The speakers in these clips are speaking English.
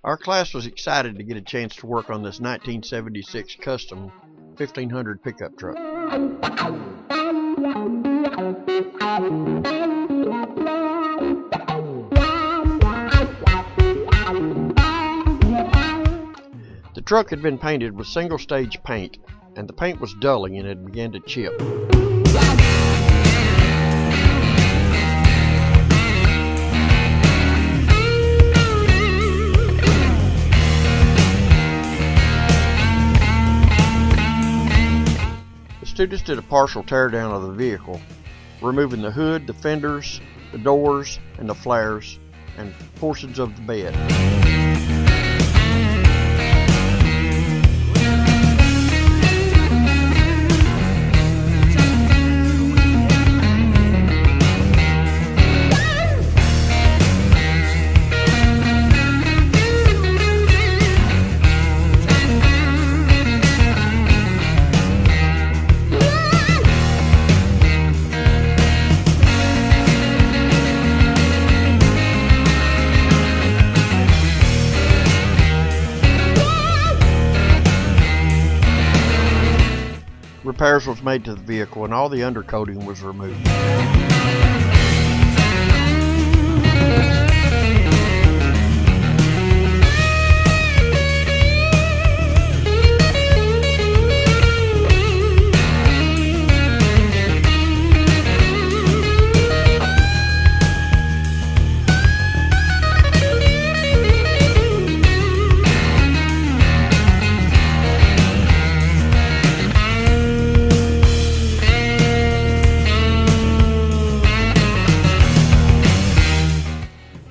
Our class was excited to get a chance to work on this 1976 custom 1500 pickup truck. The truck had been painted with single stage paint, and the paint was dulling and it began to chip. The students did a partial teardown of the vehicle, removing the hood, the fenders, the doors, and the flares, and portions of the bed. Repairs was made to the vehicle and all the undercoating was removed.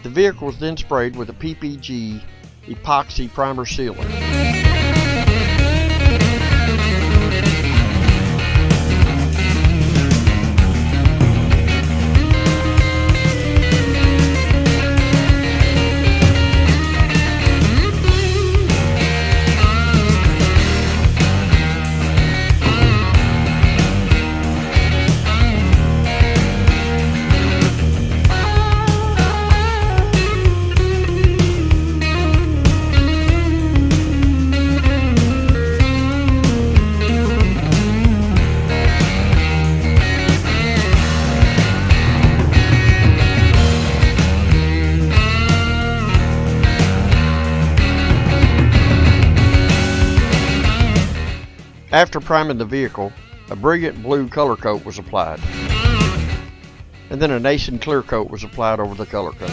The vehicle was then sprayed with a PPG epoxy primer sealant. After priming the vehicle, a brilliant blue color coat was applied, and then a Nason clear coat was applied over the color coat.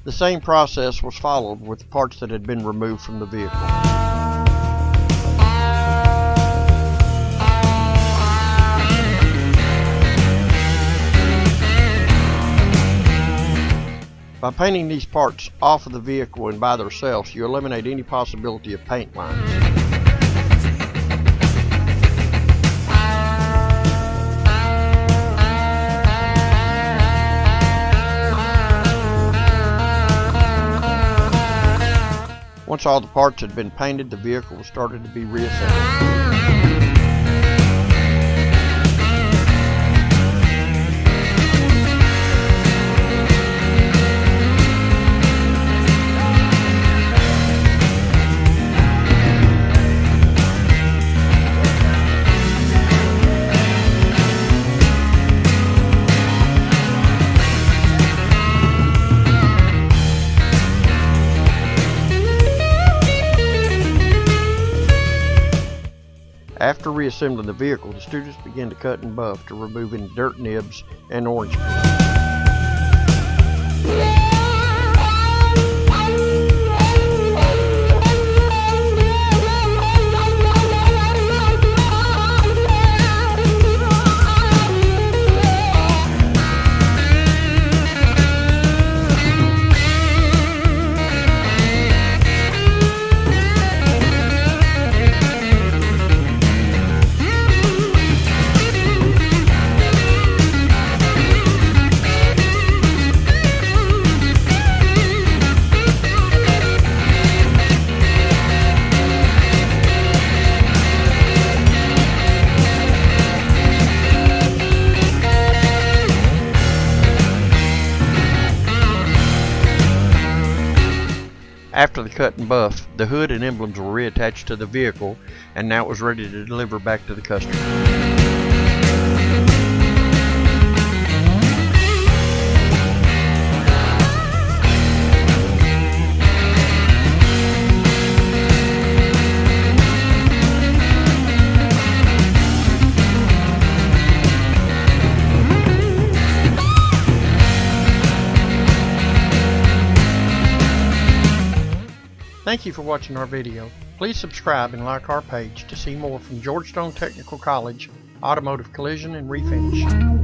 The same process was followed with the parts that had been removed from the vehicle. By painting these parts off of the vehicle and by themselves, you eliminate any possibility of paint lines. Once all the parts had been painted, the vehicle was started to be reassembled. After reassembling the vehicle, the students began to cut and buff to remove any dirt nibs and orange peel. After the cut and buff, the hood and emblems were reattached to the vehicle, and now it was ready to deliver back to the customer. Thank you for watching our video. Please subscribe and like our page to see more from Georgetown Technical College Automotive Collision and Refinish.